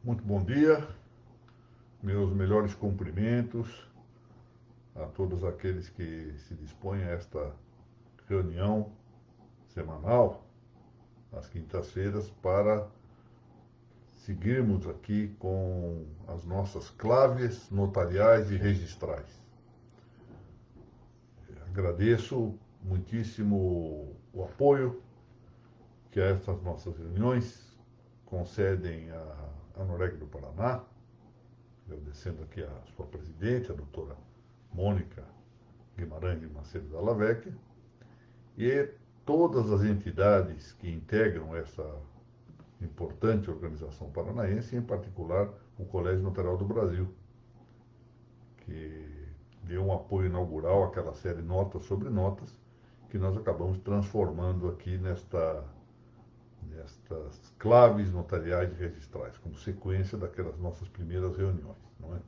Muito bom dia, meus melhores cumprimentos a todos aqueles que se dispõem a esta reunião semanal, às quintas-feiras, para seguirmos aqui com as nossas claves notariais e registrais. Agradeço muitíssimo o apoio que estas nossas reuniões concedem à Noreg do Paraná, agradecendo aqui a sua presidente, a doutora Mônica Guimarães de Macedo Dalla Vecchia, e todas as entidades que integram essa importante organização paranaense, em particular o Colégio Notarial do Brasil, que deu um apoio inaugural àquela série Notas sobre Notas, que nós acabamos transformando aqui nestas claves notariais e registrais, como sequência daquelas nossas primeiras reuniões, não é?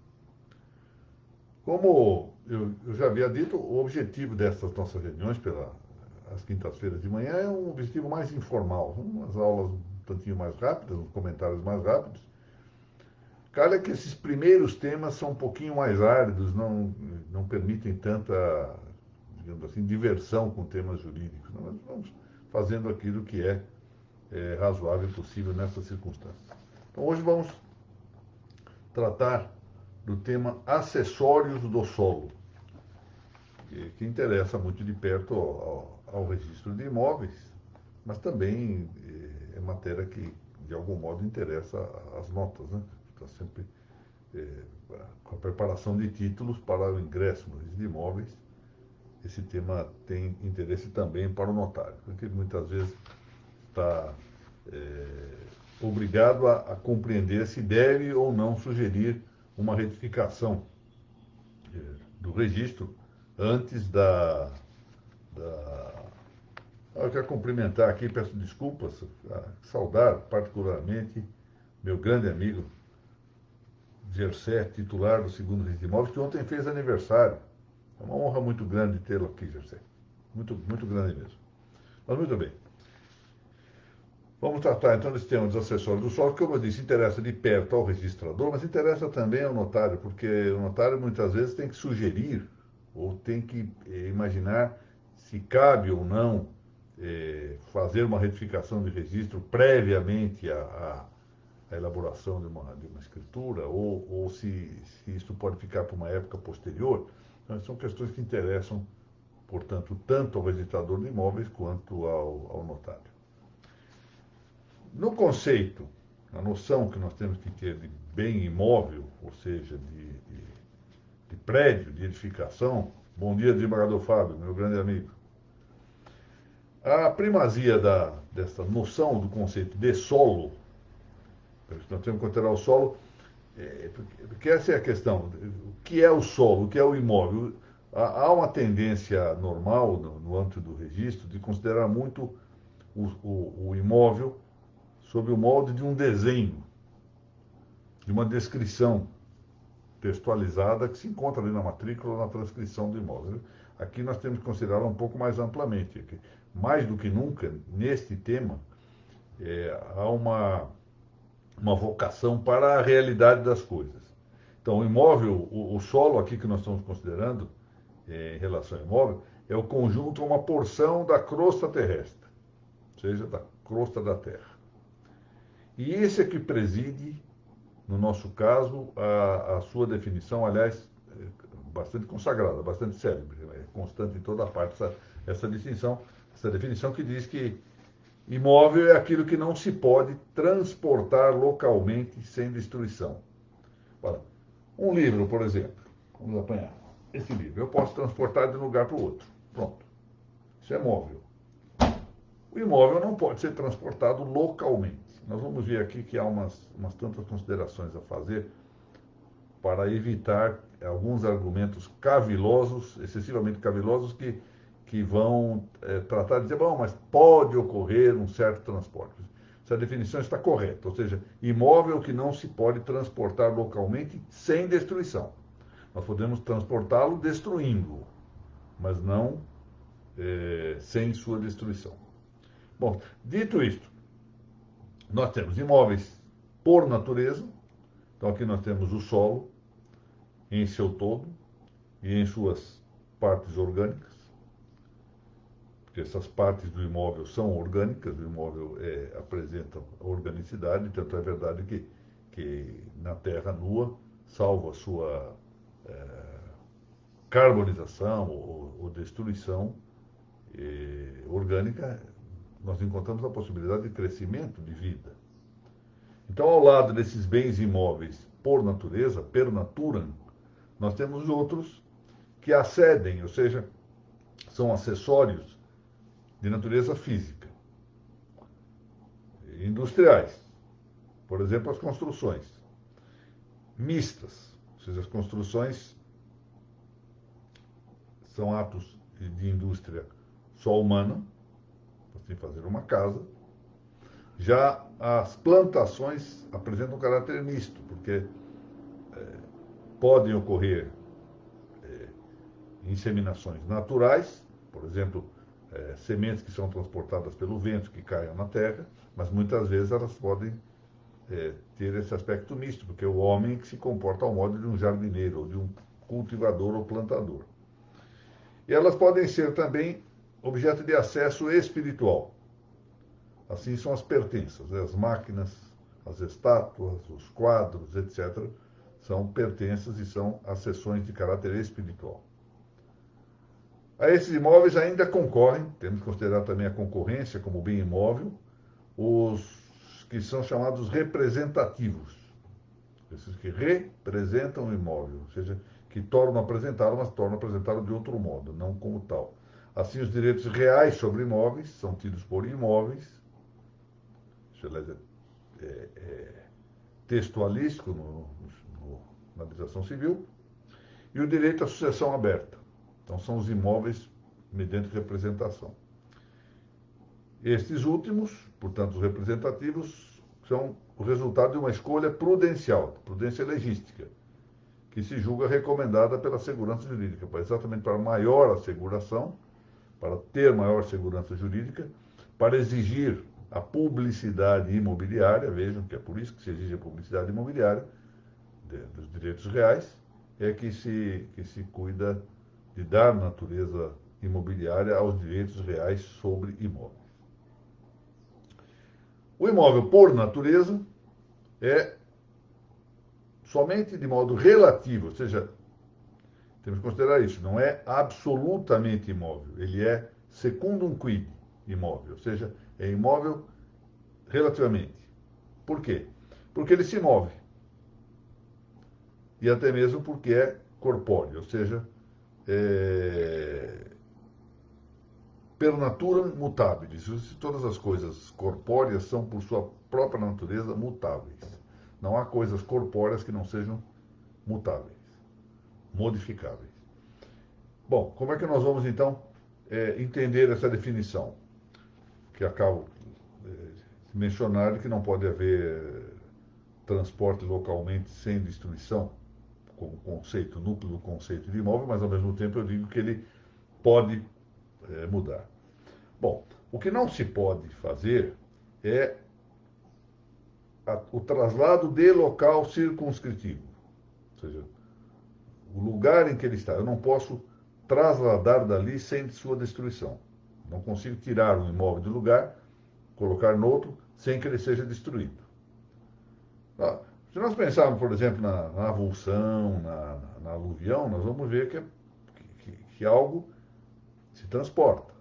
Como eu já havia dito, o objetivo dessas nossas reuniões, às quintas-feiras de manhã, é um objetivo mais informal, umas aulas um tantinho mais rápidas, uns comentários mais rápidos. Calha que esses primeiros temas são um pouquinho mais áridos, não permitem tanta, digamos assim, diversão com temas jurídicos. Nós vamos fazendo aquilo que é razoável e possível nessas circunstâncias. Então, hoje vamos tratar do tema acessórios do solo, que interessa muito de perto ao registro de imóveis, mas também é matéria que, de algum modo, interessa às notas, né? Está sempre com a preparação de títulos para o ingresso no registro de imóveis. Esse tema tem interesse também para o notário, porque muitas vezes está obrigado a compreender se deve ou não sugerir uma retificação do registro antes Eu quero cumprimentar aqui, peço desculpas, saudar particularmente meu grande amigo Gersé, titular do segundo registro de imóveis, que ontem fez aniversário. É uma honra muito grande tê-lo aqui, Gersé. Muito, muito grande mesmo. Mas muito bem. Vamos tratar então desse tema dos acessórios do solo, que, como eu disse, interessa de perto ao registrador, mas interessa também ao notário, porque o notário muitas vezes tem que sugerir ou tem que imaginar se cabe ou não fazer uma retificação de registro previamente à elaboração de uma escritura, ou se isso pode ficar para uma época posterior. Então, são questões que interessam, portanto, tanto ao registrador de imóveis quanto ao notário. No conceito, na noção que nós temos que ter de bem imóvel, ou seja, de prédio, de edificação, bom dia, desembargador Fábio, meu grande amigo. A primazia dessa noção do conceito de solo, nós temos que considerar o solo, porque essa é a questão, o que é o solo, o que é o imóvel? Há uma tendência normal, no âmbito do registro, de considerar muito o imóvel sob o molde de um desenho, de uma descrição textualizada que se encontra ali na matrícula ou na transcrição do imóvel. Aqui nós temos que considerar um pouco mais amplamente. Mais do que nunca, neste tema, há uma vocação para a realidade das coisas. Então, o imóvel, o solo aqui que nós estamos considerando, em relação ao imóvel, é o conjunto, uma porção da crosta terrestre, ou seja, da crosta da terra. E esse é que preside, no nosso caso, a sua definição, aliás, bastante consagrada, bastante célebre, constante em toda a parte essa distinção, essa definição que diz que imóvel é aquilo que não se pode transportar localmente sem destruição. Ora, um livro, por exemplo, vamos apanhar esse livro, eu posso transportar de um lugar para o outro, pronto, isso é móvel. O imóvel não pode ser transportado localmente. Nós vamos ver aqui que há umas tantas considerações a fazer para evitar alguns argumentos cavilosos, excessivamente cavilosos, que vão tratar de dizer, bom, mas pode ocorrer um certo transporte. Essa definição está correta, ou seja, imóvel que não se pode transportar localmente sem destruição. Nós podemos transportá-lo destruindo-o, mas não sem sua destruição. Bom, dito isto, nós temos imóveis por natureza, Então aqui nós temos o solo em seu todo e em suas partes orgânicas, porque essas partes do imóvel são orgânicas, o imóvel apresenta organicidade, tanto é verdade que na terra nua, salvo a sua carbonização ou destruição orgânica, nós encontramos a possibilidade de crescimento de vida. Então, ao lado desses bens imóveis por natureza, per naturam, nós temos outros que acedem, ou seja, são acessórios de natureza física, industriais. Por exemplo, as construções mistas, ou seja, as construções são atos de indústria só humana, assim fazer uma casa. Já as plantações apresentam um caráter misto, porque podem ocorrer inseminações naturais, por exemplo, sementes que são transportadas pelo vento, que caiam na terra, mas muitas vezes elas podem ter esse aspecto misto, porque é o homem que se comporta ao modo de um jardineiro, ou de um cultivador ou plantador. E elas podem ser também objeto de acesso espiritual. Assim são as pertenças, as máquinas, as estátuas, os quadros, etc., são pertenças e são acessões de caráter espiritual. A esses imóveis ainda concorrem, temos que considerar também a concorrência como bem imóvel, os que são chamados representativos, esses que representam o imóvel, ou seja, que tornam a apresentá-lo, mas tornam a apresentá-lo de outro modo, não como tal. Assim, os direitos reais sobre imóveis são tidos por imóveis, isso é textualístico na legislação civil, e o direito à sucessão aberta. Então, são os imóveis mediante representação. Estes últimos, portanto, os representativos, são o resultado de uma escolha prudencial, prudência legística, que se julga recomendada pela segurança jurídica, exatamente para maior asseguração, para ter maior segurança jurídica, para exigir a publicidade imobiliária, vejam que é por isso que se exige a publicidade imobiliária dos direitos reais, é que se cuida de dar natureza imobiliária aos direitos reais sobre imóveis. O imóvel, por natureza, é somente de modo relativo, ou seja, temos que considerar isso, não é absolutamente imóvel, ele é secundum quid imóvel, ou seja, é imóvel relativamente. Por quê? Porque ele se move. E até mesmo porque é corpóreo, ou seja, per natura mutabilis. Todas as coisas corpóreas são, por sua própria natureza, mutáveis. Não há coisas corpóreas que não sejam mutáveis, modificáveis. Bom, como é que nós vamos, então, entender essa definição? Que acabo de mencionar, que não pode haver transporte localmente sem destruição, como conceito, núcleo do conceito de imóvel, mas, ao mesmo tempo, eu digo que ele pode mudar. Bom, o que não se pode fazer é o traslado de local circunscritivo. Ou seja, o lugar em que ele está. Eu não posso trasladar dali sem sua destruição. Não consigo tirar um imóvel de lugar, colocar no outro, sem que ele seja destruído. Se nós pensarmos, por exemplo, na avulsão, na aluvião, nós vamos ver que algo se transporta.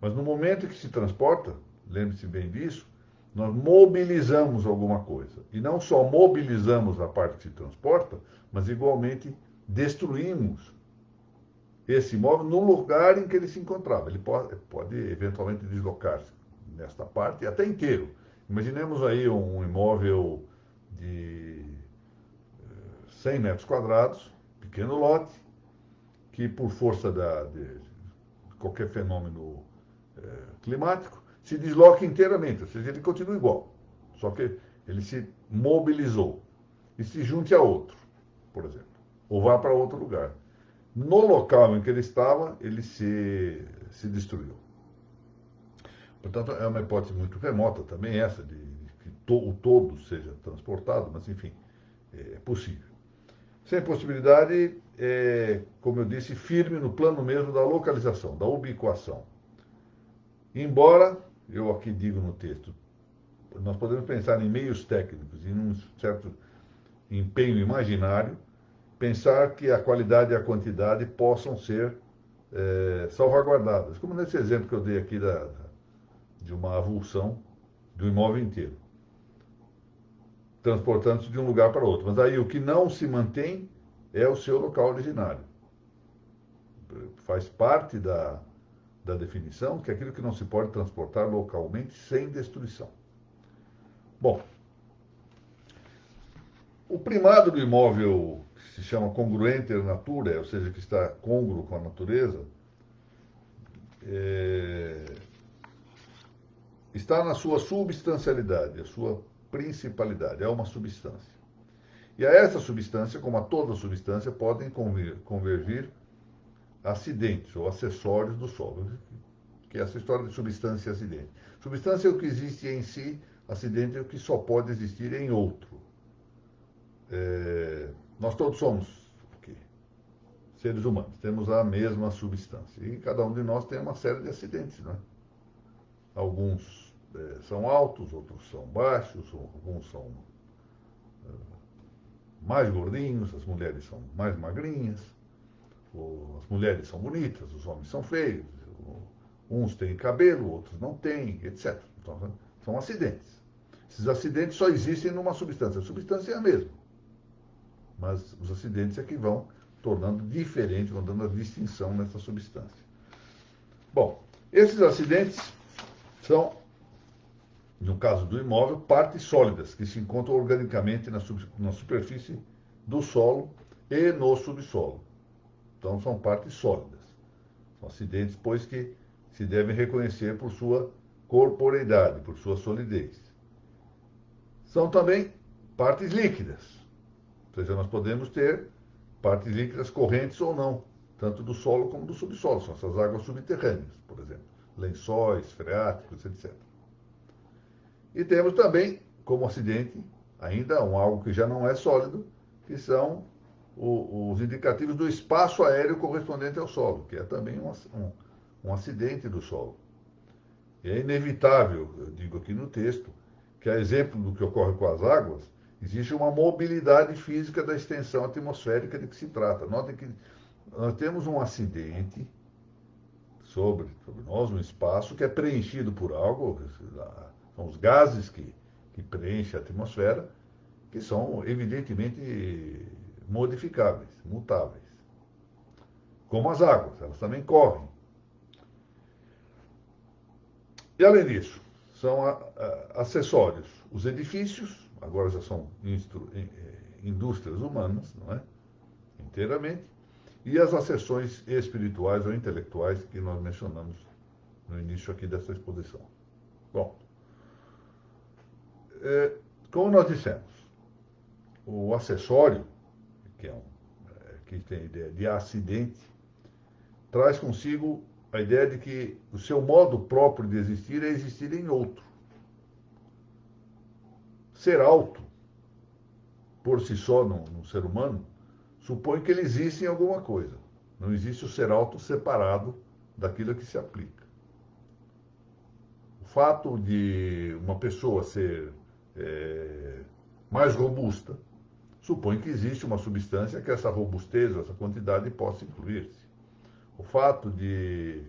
Mas no momento em que se transporta, lembre-se bem disso, nós mobilizamos alguma coisa. E não só mobilizamos a parte que se transporta, mas igualmente destruímos esse imóvel no lugar em que ele se encontrava. Ele pode eventualmente deslocar-se nesta parte, até inteiro. Imaginemos aí um imóvel de 100 metros quadrados, pequeno lote, que por força de qualquer fenômeno climático, se desloca inteiramente, ou seja, ele continua igual, só que ele se mobilizou e se junte a outro, por exemplo, ou vá para outro lugar. No local em que ele estava, ele se destruiu. Portanto, é uma hipótese muito remota também essa, de que o todo seja transportado, mas enfim, é possível. Sem possibilidade, como eu disse, firme no plano mesmo da localização, da ubiquação. Embora, eu aqui digo no texto, nós podemos pensar em meios técnicos, em um certo empenho imaginário, pensar que a qualidade e a quantidade possam ser salvaguardadas. Como nesse exemplo que eu dei aqui de uma avulsão do imóvel inteiro, transportando-se de um lugar para outro. Mas aí o que não se mantém é o seu local originário. Faz parte da definição que é aquilo que não se pode transportar localmente sem destruição. Bom, o primado do imóvel, que se chama congruenter natura, ou seja, que está congruo com a natureza, está na sua substancialidade, a sua principalidade, é uma substância. E a essa substância, como a toda substância, podem convergir acidentes ou acessórios do solo, que é essa história de substância e acidente. Substância é o que existe em si, acidente é o que só pode existir em outro. Nós todos somos seres humanos, temos a mesma substância. E cada um de nós tem uma série de acidentes, não é? Alguns são altos, outros são baixos, alguns são mais gordinhos, as mulheres são mais magrinhas, as mulheres são bonitas, os homens são feios, uns têm cabelo, outros não têm, etc. Então, são acidentes. Esses acidentes só existem numa substância. A substância é a mesma. Mas os acidentes é que vão tornando diferente, vão dando a distinção nessa substância. Bom, esses acidentes são, no caso do imóvel, partes sólidas que se encontram organicamente na superfície do solo e no subsolo. Então, são partes sólidas. São acidentes, pois, que se devem reconhecer por sua corporeidade, por sua solidez. São também partes líquidas. Ou seja, nós podemos ter partes líquidas correntes ou não, tanto do solo como do subsolo. São essas águas subterrâneas, por exemplo, lençóis, freáticos, etc. E temos também, como acidente, ainda algo que já não é sólido, que são os indicativos do espaço aéreo correspondente ao solo, que é também um acidente do solo. E é inevitável, eu digo aqui no texto, que a exemplo do que ocorre com as águas, existe uma mobilidade física da extensão atmosférica de que se trata. Notem que nós temos um acidente sobre nós, um espaço que é preenchido por algo, são os gases que preenchem a atmosfera, que são evidentemente modificáveis, mutáveis. Como as águas, elas também correm. E além disso, são acessórios. Os edifícios, agora já são indústrias humanas, não é? Inteiramente, e as acessões espirituais ou intelectuais que nós mencionamos no início aqui dessa exposição. Bom, como nós dissemos, o acessório, que tem a ideia de acidente, traz consigo a ideia de que o seu modo próprio de existir é existir em outro. Ser alto, por si só, no ser humano, supõe que ele existe em alguma coisa. Não existe o ser alto separado daquilo que se aplica. O fato de uma pessoa ser mais robusta supõe que existe uma substância que essa robustez, essa quantidade possa incluir-se. O fato de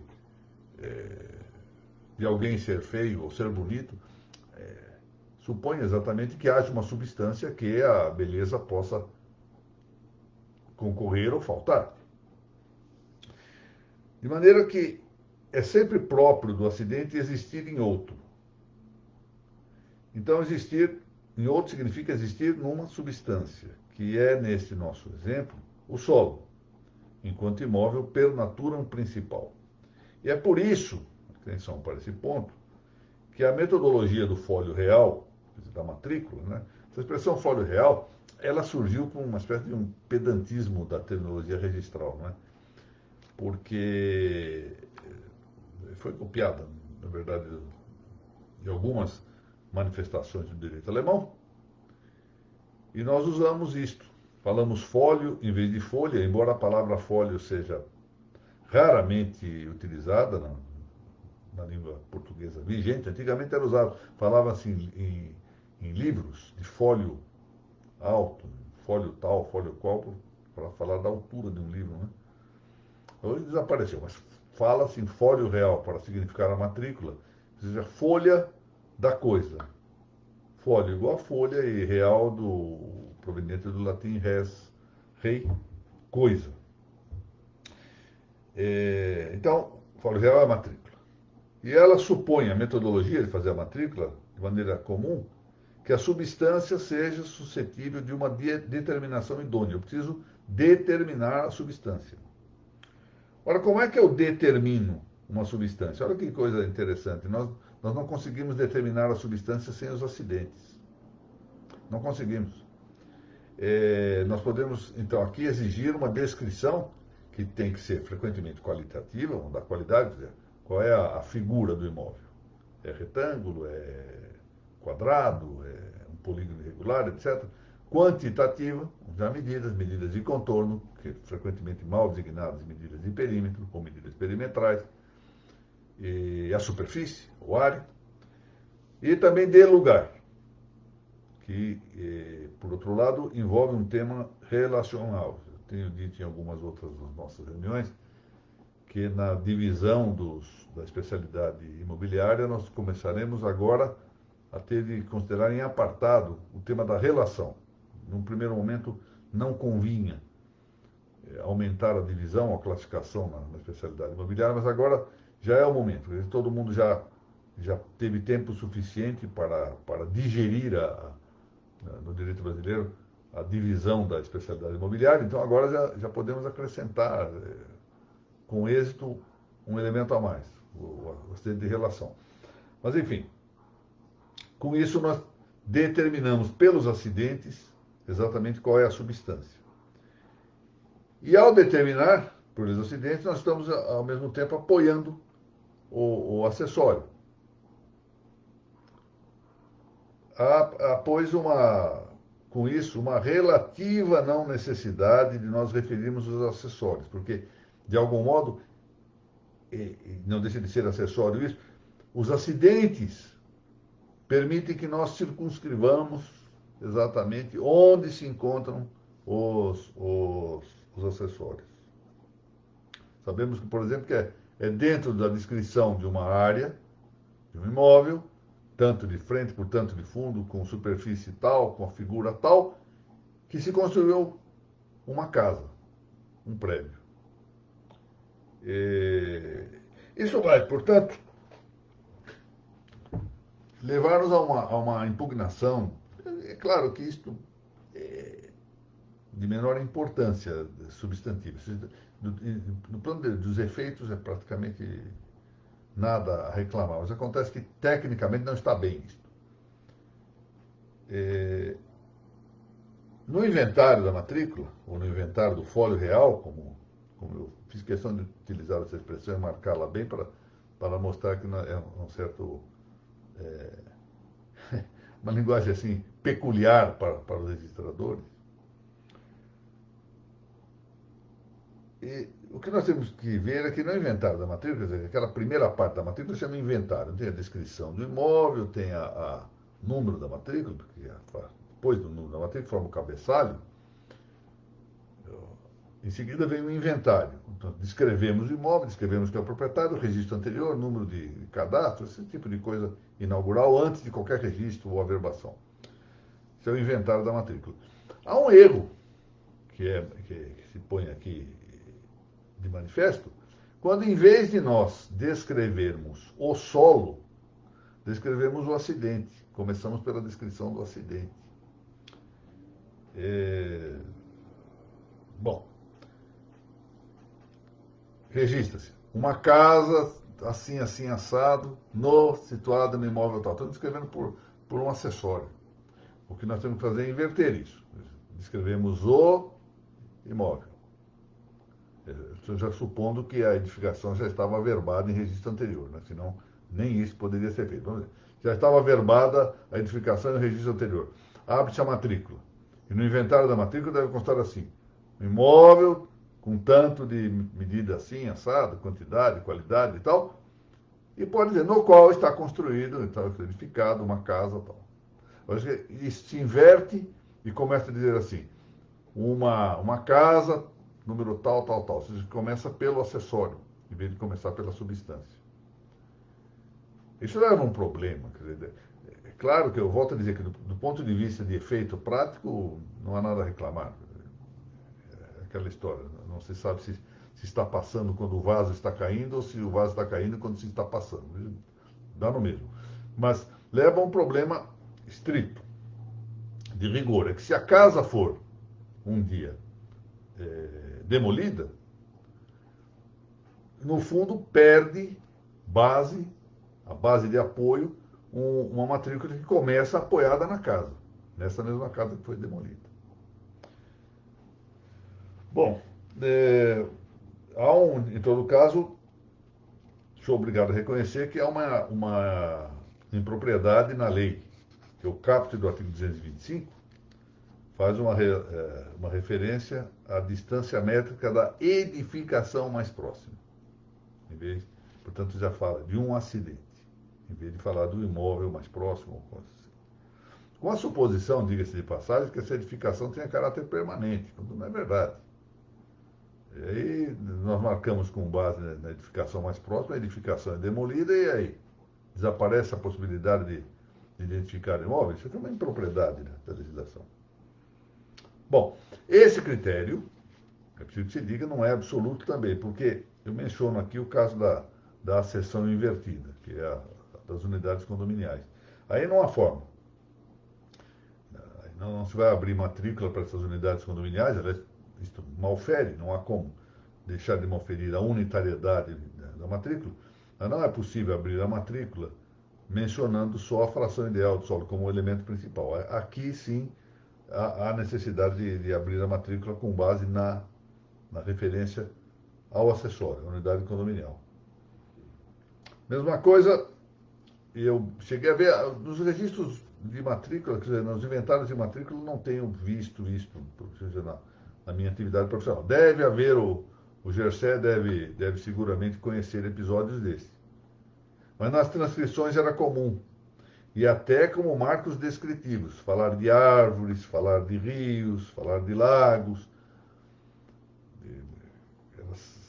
alguém ser feio ou ser bonito supõe exatamente que haja uma substância que a beleza possa concorrer ou faltar. De maneira que é sempre próprio do acidente existir em outro. Então, existir em outro significa existir numa substância, que é, nesse nosso exemplo, o solo, enquanto imóvel per naturam principal. E é por isso, atenção para esse ponto, que a metodologia do folho real, da matrícula, né? Essa expressão folho real, ela surgiu com uma espécie de um pedantismo da terminologia registral, né? Porque foi copiada, na verdade, de algumas manifestações do direito alemão, E nós usamos isto. Falamos fólio em vez de folha, embora a palavra fólio seja raramente utilizada na língua portuguesa vigente. Antigamente era usado, falava assim em livros de fólio alto, fólio tal, fólio qual, para falar da altura de um livro, né? Hoje desapareceu, mas fala-se em fólio real para significar a matrícula, ou seja, folha da coisa. Fólio igual a folha e real proveniente do latim res, rei, coisa. Então, fólio real é a matrícula. E ela supõe a metodologia de fazer a matrícula, de maneira comum, que a substância seja suscetível de uma determinação idônea. Eu preciso determinar a substância. Ora, como é que eu determino uma substância? Olha que coisa interessante. Nós não conseguimos determinar a substância sem os acidentes. Não conseguimos. Nós podemos, então, aqui exigir uma descrição que tem que ser frequentemente qualitativa, da qualidade, qual é a figura do imóvel. É retângulo, é quadrado, é um polígono irregular, etc. Quantitativa, já medidas de contorno, que frequentemente mal designadas medidas de perímetro, ou medidas perimetrais, e a superfície, o área, e também de lugar, que, por outro lado, envolve um tema relacional. Eu tenho dito em algumas outras das nossas reuniões que na divisão da especialidade imobiliária nós começaremos agora a ter de considerar em apartado o tema da relação. Num primeiro momento não convinha aumentar a divisão, a classificação na especialidade imobiliária, mas agora já é o momento. Todo mundo já teve tempo suficiente para digerir no direito brasileiro a divisão da especialidade imobiliária, então agora já podemos acrescentar com êxito um elemento a mais, o acidente de relação. Mas enfim, com isso nós determinamos pelos acidentes exatamente qual é a substância. E ao determinar por esses acidentes, nós estamos ao mesmo tempo apoiando o acessório. Há, pois, com isso, uma relativa não necessidade de nós referirmos os acessórios, porque, de algum modo, não deixa de ser acessório isso, os acidentes permitem que nós circunscrevamos exatamente onde se encontram os acessórios. Sabemos que, por exemplo, que é dentro da descrição de uma área, de um imóvel, tanto de frente, portanto de fundo, com superfície tal, com a figura tal, que se construiu uma casa, um prédio. Isso vai, portanto, levar-nos a uma impugnação. É claro que isto é de menor importância substantiva. No plano dos efeitos é praticamente nada a reclamar, mas acontece que tecnicamente não está bem isto. No inventário da matrícula, ou no inventário do fólio real, como eu fiz questão de utilizar essa expressão e marcá-la bem para mostrar que é um certo... uma linguagem assim peculiar para os registradores. E o que nós temos que ver é que no inventário da matrícula, quer dizer, aquela primeira parte da matrícula chama inventário. Tem a descrição do imóvel, tem o número da matrícula, porque depois do número da matrícula forma o cabeçalho. Em seguida vem o inventário. Então, descrevemos o imóvel, descrevemos quem é o proprietário, o registro anterior, número de cadastro, esse tipo de coisa inaugural antes de qualquer registro ou averbação. Esse é o inventário da matrícula. Há um erro que se põe aqui de manifesto, quando em vez de nós descrevermos o solo, descrevemos o acidente. Começamos pela descrição do acidente. Bom, registra-se uma casa assim, assim, assado, situada no imóvel tal. Estamos descrevendo por um acessório. O que nós temos que fazer é inverter isso. Descrevemos o imóvel. Já supondo que a edificação já estava averbada em registro anterior, né? Senão nem isso poderia ser feito. Já estava averbada a edificação em registro anterior. Abre-se a matrícula. E no inventário da matrícula deve constar assim: um imóvel com tanto de medida assim, assado, quantidade, qualidade e tal, e pode dizer no qual está construído, está edificado uma casa e tal. Isso se inverte e começa a dizer assim, uma casa, número tal, tal, tal. Ou seja, começa pelo acessório, em vez de começar pela substância. Isso leva a um problema. Quer dizer, é claro que eu volto a dizer que do ponto de vista de efeito prático, não há nada a reclamar. É aquela história, não se sabe se está passando quando o vaso está caindo ou se o vaso está caindo quando se está passando. Dá no mesmo. Mas leva a um problema estrito, de rigor. É que se a casa for um dia demolida, no fundo perde base, a base de apoio, uma matrícula que começa apoiada na casa, nessa mesma casa que foi demolida. Bom, em todo caso, sou obrigado a reconhecer que há uma impropriedade na lei, que o caput do artigo 225 faz uma referência à distância métrica da edificação mais próxima. Portanto, já fala de um acidente, em vez de falar do imóvel mais próximo. Com a suposição, diga-se de passagem, que essa edificação tenha caráter permanente, quando não é verdade. E aí nós marcamos com base na edificação mais próxima, a edificação é demolida e aí desaparece a possibilidade de identificar imóveis. Isso é uma impropriedade, né, da legislação. Bom, esse critério, é preciso que se diga, não é absoluto também, porque eu menciono aqui o caso da acessão invertida, que é a das unidades condominiais. Aí não há forma. Aí não se vai abrir matrícula para essas unidades condominiais, isto malfere, não há como deixar de malferir a unitariedade da matrícula, mas não é possível abrir a matrícula mencionando só a fração ideal do solo como elemento principal. Aqui sim há necessidade de abrir a matrícula com base na referência ao acessório, a unidade condominial. Mesma coisa, eu cheguei a ver nos registros de matrícula, quer dizer, nos inventários de matrícula, não tenho visto isso na minha atividade profissional. Deve haver, o GERCE deve seguramente conhecer episódios desses. Mas nas transcrições era comum, e até como marcos descritivos, falar de árvores, falar de rios, falar de lagos.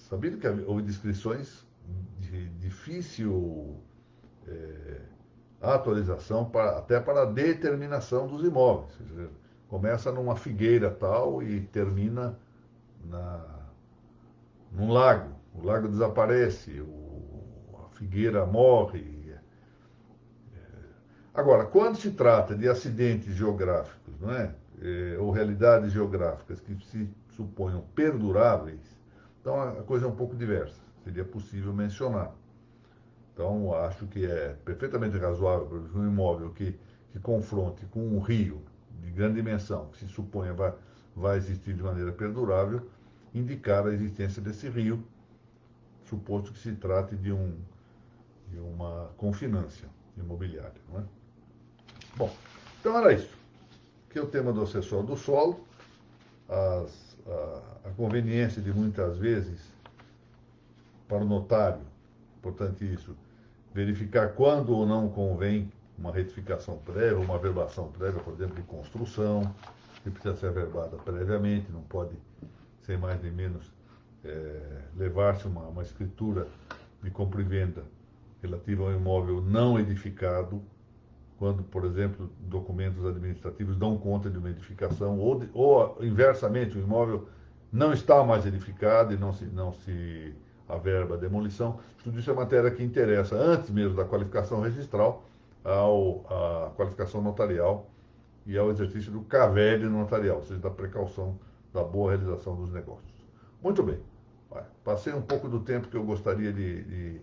Sabido que houve descrições de difícil atualização até para a determinação dos imóveis. Quer dizer, começa numa figueira tal e termina num lago. O lago desaparece, a figueira morre. Agora, quando se trata de acidentes geográficos, não é? Ou realidades geográficas que se suponham perduráveis, então a coisa é um pouco diversa. Seria possível mencionar. Então, acho que é perfeitamente razoável um imóvel que confronte com um rio de grande dimensão, que se suponha vai existir de maneira perdurável, indicar a existência desse rio, suposto que se trate de uma confinância imobiliária. Não é? Bom, então era isso. Que é o tema do acessório do solo, a conveniência de muitas vezes para o notário, importante isso, verificar quando ou não convém uma retificação prévia, uma averbação prévia, por exemplo, de construção, que precisa ser averbada previamente, não pode, sem mais nem menos, levar-se uma escritura de compra e venda relativa ao imóvel não edificado, quando, por exemplo, documentos administrativos dão conta de uma edificação, ou inversamente, o imóvel não está mais edificado e não se averba a demolição. Tudo isso é matéria que interessa, antes mesmo da qualificação registral, à qualificação notarial e ao exercício do CAVED notarial, ou seja, da precaução da boa realização dos negócios. Muito bem. Passei um pouco do tempo que eu gostaria de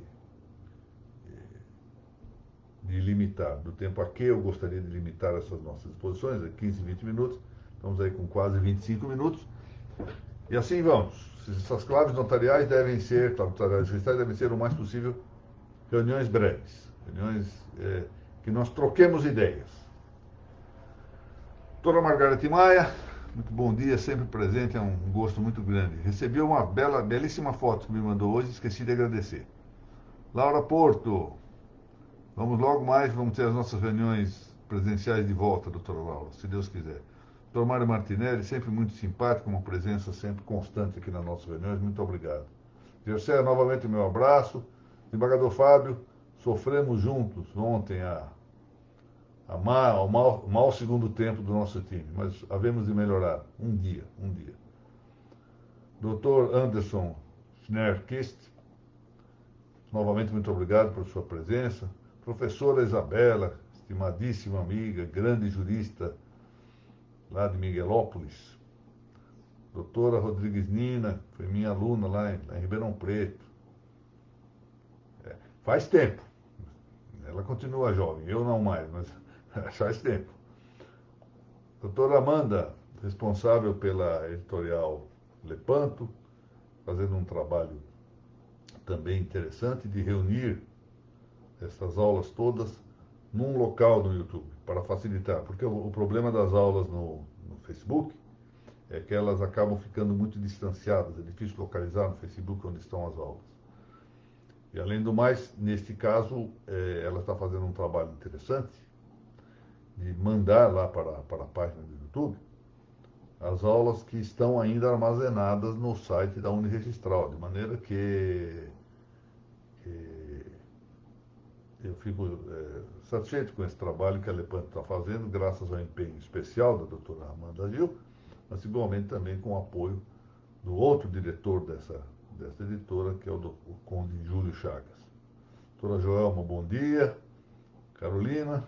limitar, do tempo a que eu gostaria de limitar essas nossas exposições, 15, 20 minutos. Estamos aí com quase 25 minutos. E assim vamos. Essas claves notariais devem ser o mais possível reuniões breves, reuniões que nós troquemos ideias. Doutora Margarete Maia, muito bom dia, sempre presente, é um gosto muito grande. Recebi uma belíssima foto que me mandou hoje, esqueci de agradecer. Laura Porto, vamos logo mais, vamos ter as nossas reuniões presenciais de volta, doutora Laura, se Deus quiser. Doutor Mário Martinelli, sempre muito simpático, uma presença sempre constante aqui nas nossas reuniões, muito obrigado. Gercé, novamente meu abraço. Desembargador Fábio, sofremos juntos ontem o mau segundo tempo do nosso time, mas havemos de melhorar um dia. Dr. Anderson Schnerkist, novamente muito obrigado por sua presença. Professora Isabela, estimadíssima amiga, grande jurista lá de Miguelópolis. Doutora Rodrigues Nina, foi minha aluna lá em Ribeirão Preto. Faz tempo. Ela continua jovem, eu não mais, mas faz tempo. Doutora Amanda, responsável pela editorial Lepanto, fazendo um trabalho também interessante de reunir essas aulas todas num local no YouTube, para facilitar, porque o problema das aulas no Facebook é que elas acabam ficando muito distanciadas, é difícil localizar no Facebook onde estão as aulas. E além do mais, neste caso, ela está fazendo um trabalho interessante de mandar lá para a página do YouTube as aulas que estão ainda armazenadas no site da Uniregistral, de maneira que eu fico satisfeito com esse trabalho que a Lepanto está fazendo, graças ao empenho especial da doutora Amanda Gil, mas igualmente também com o apoio do outro diretor dessa editora, que é o Conde Júlio Chagas. Doutora Joelma, bom dia. Carolina,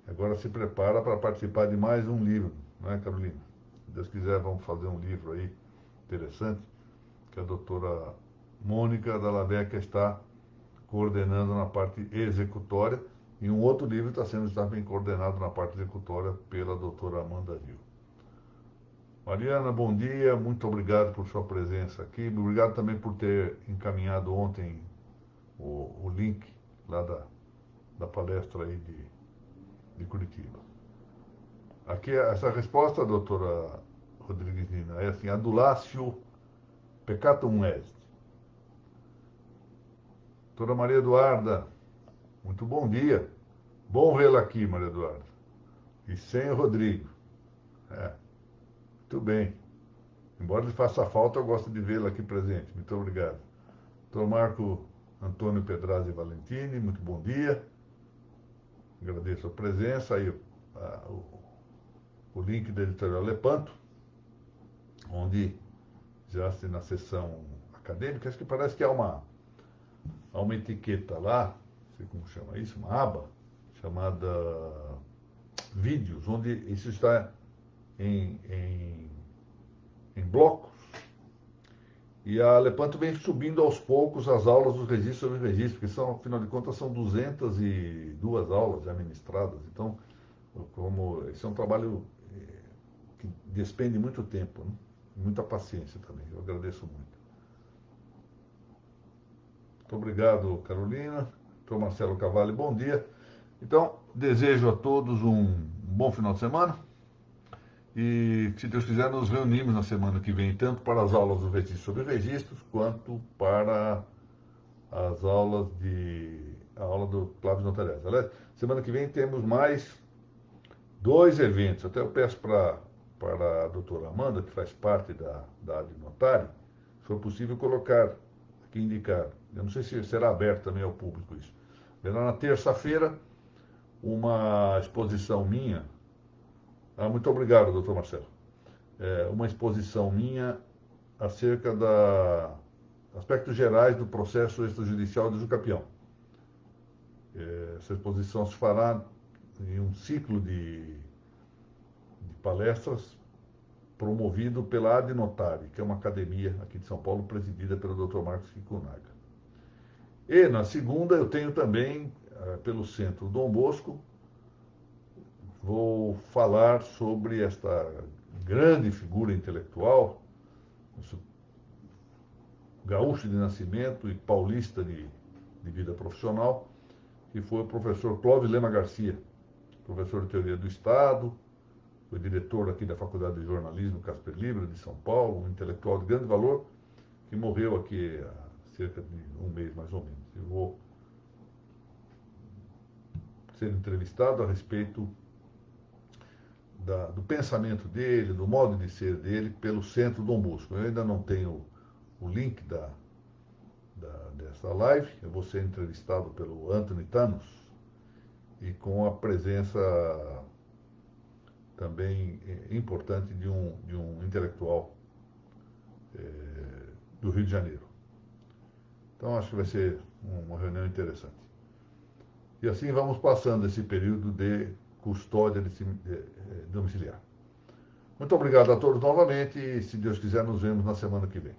agora se prepara para participar de mais um livro, não é, Carolina? Se Deus quiser, vamos fazer um livro aí interessante, que a doutora Mônica Dallavecchia está coordenando na parte executória, e um outro livro está sendo também coordenado na parte executória pela doutora Amanda Gil. Mariana, bom dia, muito obrigado por sua presença aqui, obrigado também por ter encaminhado ontem o link lá da palestra aí de Curitiba. Aqui, essa resposta, doutora Rodrigues Nina, é assim, adulatio peccatum est. Doutora Maria Eduarda, muito bom dia. Bom vê-la aqui, Maria Eduarda. E sem o Rodrigo. Muito bem. Embora lhe faça falta, eu gosto de vê-la aqui presente. Muito obrigado. Doutor Marco Antônio Pedrazzi Valentini, muito bom dia. Agradeço a presença. Aí o link da editorial Lepanto, onde já se na seção acadêmica, acho que parece que há uma etiqueta lá, não sei como chama isso, uma aba, chamada vídeos, onde isso está em blocos. E a Lepanto vem subindo aos poucos as aulas dos registros sobre registro, que são, afinal de contas, são 202 aulas já ministradas. Então, esse é um trabalho que despende muito tempo, né? Muita paciência também. Eu agradeço muito. Muito obrigado, Carolina. Doutor Marcelo Cavalli, bom dia. Então, desejo a todos um bom final de semana. E, se Deus quiser, nos reunimos na semana que vem, tanto para as aulas do registro sobre registros, quanto para as aulas a aula do Cláudio Notariais. Aliás, semana que vem temos mais 2 eventos. Até eu peço para a doutora Amanda, que faz parte da Ad Notário, se for possível colocar aqui, indicar. Eu não sei se será aberto também ao público isso. Verá na terça-feira uma exposição minha. Muito obrigado, doutor Marcelo. Uma exposição minha acerca aspectos gerais do processo extrajudicial de usucapião. Essa exposição se fará em um ciclo de palestras promovido pela Ad Notário, que é uma academia aqui de São Paulo, presidida pelo Dr. Marcos Kikunaga. E na segunda eu tenho também, pelo Centro Dom Bosco, vou falar sobre esta grande figura intelectual, gaúcho de nascimento e paulista de vida profissional, que foi o professor Clóvis Lema Garcia, professor de Teoria do Estado, foi diretor aqui da Faculdade de Jornalismo Casper Libero, de São Paulo, um intelectual de grande valor, que morreu aqui há cerca de um mês, mais ou menos. Eu vou ser entrevistado a respeito do pensamento dele, do modo de ser dele, pelo Centro Dom Bosco. Eu ainda não tenho o link dessa live, eu vou ser entrevistado pelo Anthony Thanos e com a presença também importante de um intelectual do Rio de Janeiro. Então acho que vai ser uma reunião interessante. E assim vamos passando esse período de custódia domiciliar. Muito obrigado a todos novamente e, se Deus quiser, nos vemos na semana que vem.